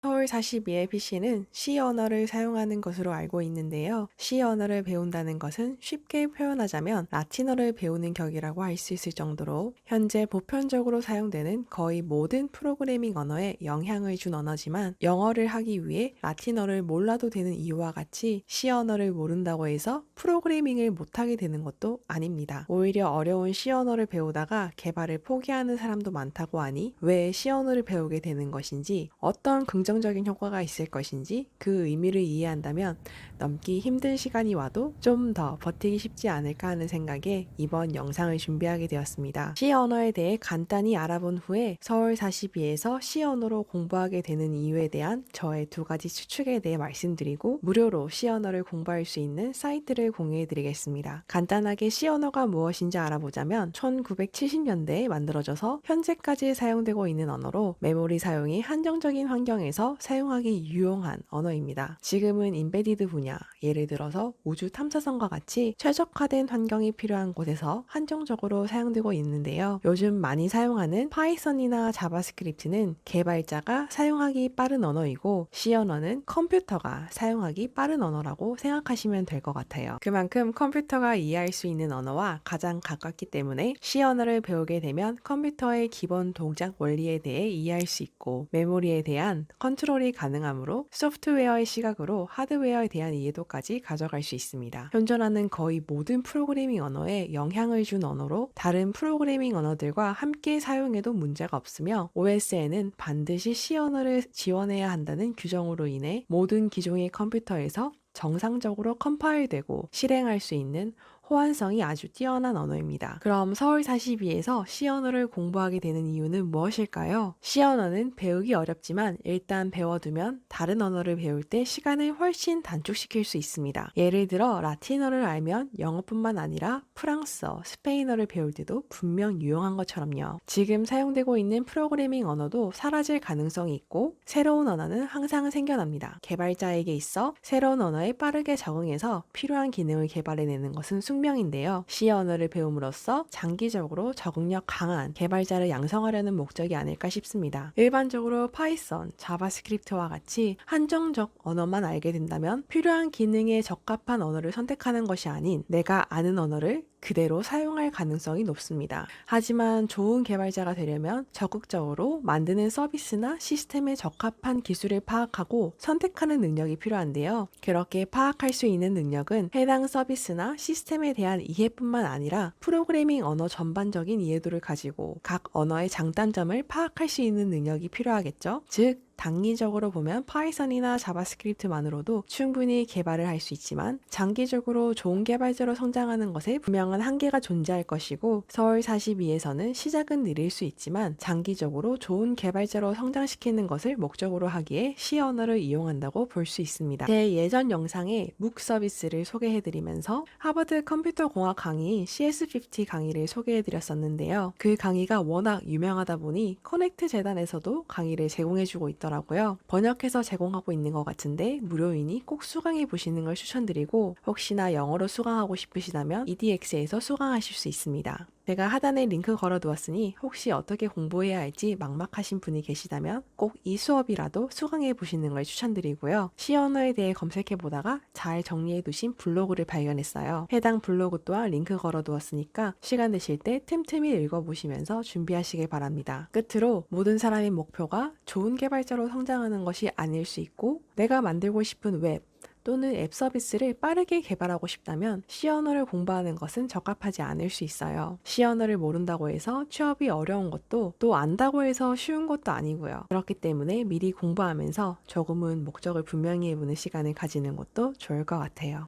서울 42의 PC는 C 언어를 사용하는 것으로 알고 있는데요. C 언어를 배운다는 것은 쉽게 표현하자면 라틴어를 배우는 격이라고 할 수 있을 정도로 현재 보편적으로 사용되는 거의 모든 프로그래밍 언어에 영향을 준 언어지만 영어를 하기 위해 라틴어를 몰라도 되는 이유와 같이 C 언어를 모른다고 해서 프로그래밍을 못하게 되는 것도 아닙니다. 오히려 어려운 C 언어를 배우다가 개발을 포기하는 사람도 많다고 하니 왜 C 언어를 배우게 되는 것인지 어떤 긍정적인 효과가 있을 것인지 그 의미를 이해한다면 넘기 힘든 시간이 와도 좀 더 버티기 쉽지 않을까 하는 생각에 이번 영상을 준비하게 되었습니다. C 언어에 대해 간단히 알아본 후에 서울 42에서 C 언어로 공부하게 되는 이유에 대한 저의 두 가지 추측에 대해 말씀드리고 무료로 C 언어를 공부할 수 있는 사이트를 공유해 드리겠습니다. 간단하게 C 언어가 무엇인지 알아보자면 1970년대에 만들어져서 현재까지 사용되고 있는 언어로 메모리 사용이 한정적인 환경에서 사용하기 유용한 언어입니다. 지금은 인베디드 분야, 예를 들어서 우주 탐사선과 같이 최적화된 환경이 필요한 곳에서 한정적으로 사용되고 있는데요. 요즘 많이 사용하는 파이썬이나 자바스크립트는 개발자가 사용하기 빠른 언어이고 C 언어는 컴퓨터가 사용하기 빠른 언어라고 생각하시면 될 것 같아요. 그만큼 컴퓨터가 이해할 수 있는 언어와 가장 가깝기 때문에 C 언어를 배우게 되면 컴퓨터의 기본 동작 원리에 대해 이해할 수 있고 메모리에 대한 컨트롤이 가능하므로 소프트웨어의 시각으로 하드웨어에 대한 이해도까지 가져갈 수 있습니다. 현존하는 거의 모든 프로그래밍 언어에 영향을 준 언어로 다른 프로그래밍 언어들과 함께 사용해도 문제가 없으며 OS에는 반드시 C 언어를 지원해야 한다는 규정으로 인해 모든 기종의 컴퓨터에서 정상적으로 컴파일되고 실행할 수 있는 호환성이 아주 뛰어난 언어입니다. 그럼 서울 42에서 C 언어를 공부하게 되는 이유는 무엇일까요? C 언어는 배우기 어렵지만 일단 배워두면 다른 언어를 배울 때 시간을 훨씬 단축시킬 수 있습니다. 예를 들어 라틴어를 알면 영어뿐만 아니라 프랑스어, 스페인어를 배울 때도 분명 유용한 것처럼요. 지금 사용되고 있는 프로그래밍 언어도 사라질 가능성이 있고 새로운 언어는 항상 생겨납니다. 개발자에게 있어 새로운 언어에 빠르게 적응해서 필요한 기능을 개발해내는 것은 숙명인데요. C 언어를 배움으로써 장기적으로 적응력 강한 개발자를 양성하려는 목적이 아닐까 싶습니다. 일반적으로 파이썬, 자바스크립트와 같이 한정적 언어만 알게 된다면 필요한 기능에 적합한 언어를 선택하는 것이 아닌 내가 아는 언어를 그대로 사용할 가능성이 높습니다. 하지만 좋은 개발자가 되려면 적극적으로 만드는 서비스나 시스템에 적합한 기술을 파악하고 선택하는 능력이 필요한데요. 그렇게 파악할 수 있는 능력은 해당 서비스나 시스템에 대한 이해뿐만 아니라 프로그래밍 언어 전반적인 이해도를 가지고 각 언어의 장단점을 파악할 수 있는 능력이 필요하겠죠. 즉, 단기적으로 보면 파이썬이나 자바스크립트만으로도 충분히 개발을 할 수 있지만 장기적으로 좋은 개발자로 성장하는 것에 분명한 한계가 존재할 것이고 서울 42에서는 시작은 느릴 수 있지만 장기적으로 좋은 개발자로 성장시키는 것을 목적으로 하기에 C 언어를 이용한다고 볼 수 있습니다. 제 예전 영상에 묵 서비스를 소개해드리면서 하버드 컴퓨터공학 강의 CS50 강의를 소개해드렸었는데요. 그 강의가 워낙 유명하다 보니 커넥트 재단에서도 강의를 제공해주고 있더라고요. 번역해서 제공하고 있는 것 같은데 무료이니 꼭 수강해 보시는 걸 추천드리고 혹시나 영어로 수강하고 싶으시다면 EDX에서 수강하실 수 있습니다. 제가 하단에 링크 걸어두었으니 혹시 어떻게 공부해야 할지 막막하신 분이 계시다면 꼭 이 수업이라도 수강해 보시는 걸 추천드리고요. C 언어에 대해 검색해 보다가 잘 정리해 두신 블로그를 발견했어요. 해당 블로그 또한 링크 걸어두었으니까 시간 되실 때 틈틈이 읽어보시면서 준비하시길 바랍니다. 끝으로 모든 사람의 목표가 좋은 개발자로 성장하는 것이 아닐 수 있고 내가 만들고 싶은 웹 또는 앱 서비스를 빠르게 개발하고 싶다면 C 언어를 공부하는 것은 적합하지 않을 수 있어요. C 언어를 모른다고 해서 취업이 어려운 것도 또 안다고 해서 쉬운 것도 아니고요. 그렇기 때문에 미리 공부하면서 조금은 목적을 분명히 해보는 시간을 가지는 것도 좋을 것 같아요.